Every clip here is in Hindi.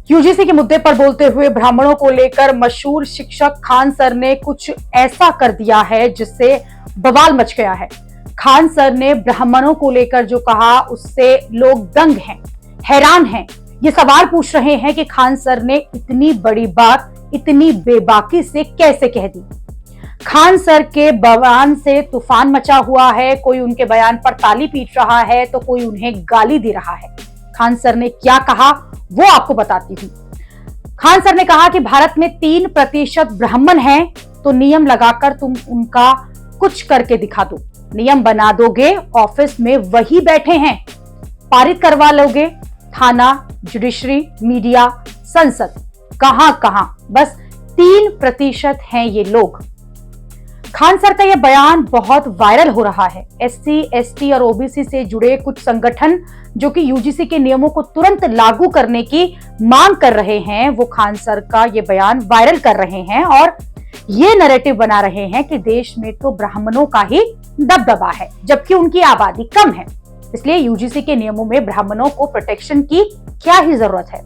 यूजीसी के मुद्दे पर बोलते हुए ब्राह्मणों को लेकर मशहूर शिक्षक खान सर ने कुछ ऐसा कर दिया है जिससे बवाल मच गया है। खान सर ने ब्राह्मणों को लेकर जो कहा उससे लोग दंग हैं, हैरान हैं। ये सवाल पूछ रहे हैं कि खान सर ने इतनी बड़ी बात इतनी बेबाकी से कैसे कह दी। खान सर के बयान से तूफान मचा हुआ है। कोई उनके बयान पर ताली पीट रहा है तो कोई उन्हें गाली दे रहा है। खान सर ने क्या कहा वो आपको बताती हूं। खान सर ने कहा कि भारत में 3% ब्राह्मण हैं, तो नियम लगाकर तुम उनका कुछ करके दिखा दो। नियम बना दोगे, ऑफिस में वही बैठे हैं, पारित करवा लोगे। थाना, जुडिशरी, मीडिया, संसद, कहां कहां, बस 3% हैं ये लोग। खान सर का यह बयान बहुत वायरल हो रहा है। एससी, एसटी और ओबीसी से जुड़े कुछ संगठन जो कि यूजीसी के नियमों को तुरंत लागू करने की मांग कर रहे हैं, वो खान सर का ये बयान वायरल कर रहे हैं और ये नैरेटिव बना रहे हैं कि देश में तो ब्राह्मणों का ही दबदबा है, जबकि उनकी आबादी कम है। इसलिए यूजीसी के नियमों में ब्राह्मणों को प्रोटेक्शन की क्या ही जरूरत है।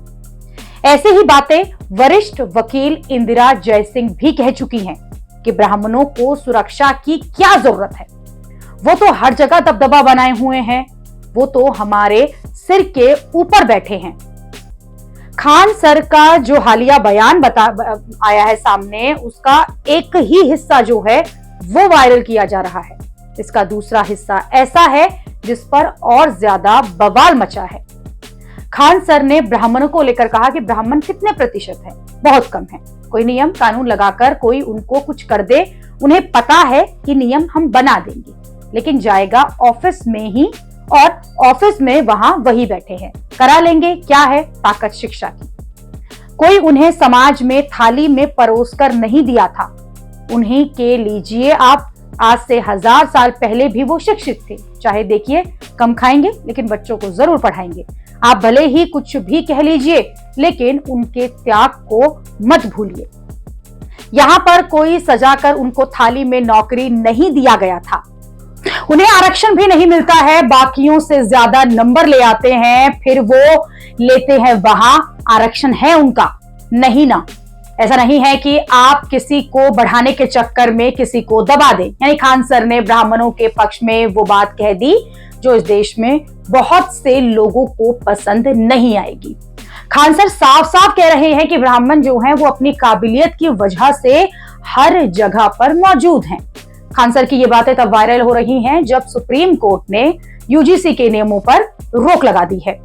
ऐसी ही बातें वरिष्ठ वकील इंदिरा जयसिंह भी कह चुकी हैं कि ब्राह्मणों को सुरक्षा की क्या जरूरत है। वो तो हर जगह दबदबा बनाए हुए हैं, वो तो हमारे सिर के ऊपर बैठे हैं। खान सर का जो हालिया बयान आया है सामने, उसका एक ही हिस्सा जो है वो वायरल किया जा रहा है। इसका दूसरा हिस्सा ऐसा है जिस पर और ज्यादा बवाल मचा है। खान सर ने ब्राह्मणों को लेकर कहा कि ब्राह्मण कितने प्रतिशत हैं? बहुत कम है। कोई नियम कानून लगाकर कोई उनको कुछ कर दे, उन्हें पता है कि नियम हम बना देंगे, लेकिन जाएगा ऑफिस में ही और ऑफिस में वहां वही बैठे हैं, करा लेंगे। क्या है ताकत शिक्षा की। कोई उन्हें समाज में थाली में परोसकर नहीं दिया था। उन्हीं के लीजिए आप, आज से 1000 साल पहले भी वो शिक्षित थे। चाहे देखिए कम खाएंगे लेकिन बच्चों को जरूर पढ़ाएंगे। आप भले ही कुछ भी कह लीजिए लेकिन उनके त्याग को मत भूलिए। यहाँ पर कोई सजाकर उनको थाली में नौकरी नहीं दिया गया था। उन्हें आरक्षण भी नहीं मिलता है, बाकियों से ज्यादा नंबर ले आते हैं, फिर वो लेते हैं वहां। आरक्षण है उनका नहीं ना। ऐसा नहीं है कि आप किसी को बढ़ाने के चक्कर में किसी को दबा दें। यानी खान सर ने ब्राह्मणों के पक्ष में वो बात कह दी जो इस देश में बहुत से लोगों को पसंद नहीं आएगी। खान सर साफ साफ कह रहे हैं कि ब्राह्मण जो हैं वो अपनी काबिलियत की वजह से हर जगह पर मौजूद हैं। खान सर की ये बातें तब वायरल हो रही हैं जब सुप्रीम कोर्ट ने यूजीसी के नियमों पर रोक लगा दी है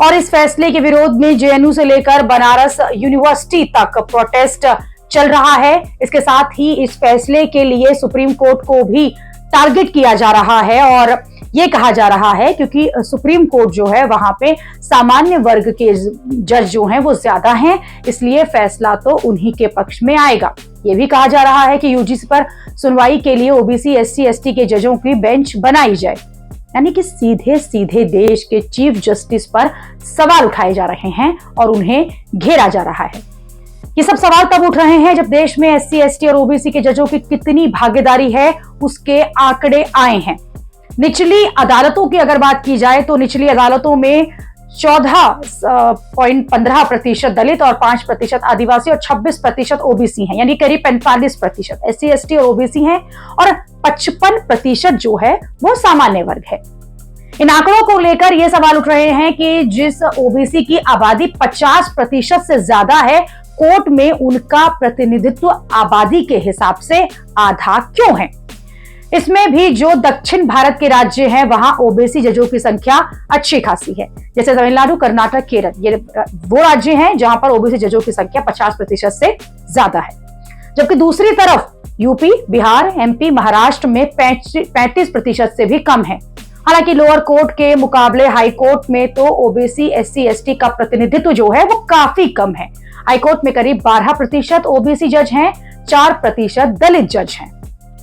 और इस फैसले के विरोध में जेएनयू से लेकर बनारस यूनिवर्सिटी तक प्रोटेस्ट चल रहा है। इसके साथ ही इस फैसले के लिए सुप्रीम कोर्ट को भी टारगेट किया जा रहा है और ये कहा जा रहा है क्योंकि सुप्रीम कोर्ट जो है वहां पे सामान्य वर्ग के जज जो हैं वो ज्यादा हैं, इसलिए फैसला तो उन्हीं के पक्ष में आएगा। ये भी कहा जा रहा है कि यूजीसी पर सुनवाई के लिए ओबीसी, एससी, एसटी के जजों की बेंच बनाई जाए। यानी कि सीधे सीधे देश के चीफ जस्टिस पर सवाल उठाए जा रहे हैं और उन्हें घेरा जा रहा है। ये सब सवाल तब उठ रहे हैं जब देश में एससी, एसटी और ओबीसी के जजों की कितनी भागीदारी है उसके आंकड़े आए हैं। निचली अदालतों की अगर बात की जाए तो निचली अदालतों में 14.15% दलित और 5% आदिवासी और 26% ओबीसी हैं, यानी करीब 45% एससी, एसटी और ओबीसी हैं और 55% जो है वो सामान्य वर्ग है। इन आंकड़ों को लेकर ये सवाल उठ रहे हैं कि जिस ओबीसी की आबादी 50% से ज्यादा है, कोर्ट में उनका प्रतिनिधित्व आबादी के हिसाब से आधा क्यों है। इसमें भी जो दक्षिण भारत के राज्य हैं वहां ओबीसी जजों की संख्या अच्छी खासी है, जैसे तमिलनाडु, कर्नाटक, केरल। ये वो राज्य हैं जहां पर ओबीसी जजों की संख्या 50% से ज्यादा है, जबकि दूसरी तरफ यूपी, बिहार, एमपी, महाराष्ट्र में 35% से भी कम है। हालांकि लोअर कोर्ट के मुकाबले हाई कोर्ट में तो ओबीसी, एससी, एसटी का प्रतिनिधित्व जो है वो काफी कम है। हाई कोर्ट में करीब 12% ओबीसी जज हैं, 4% दलित जज हैं।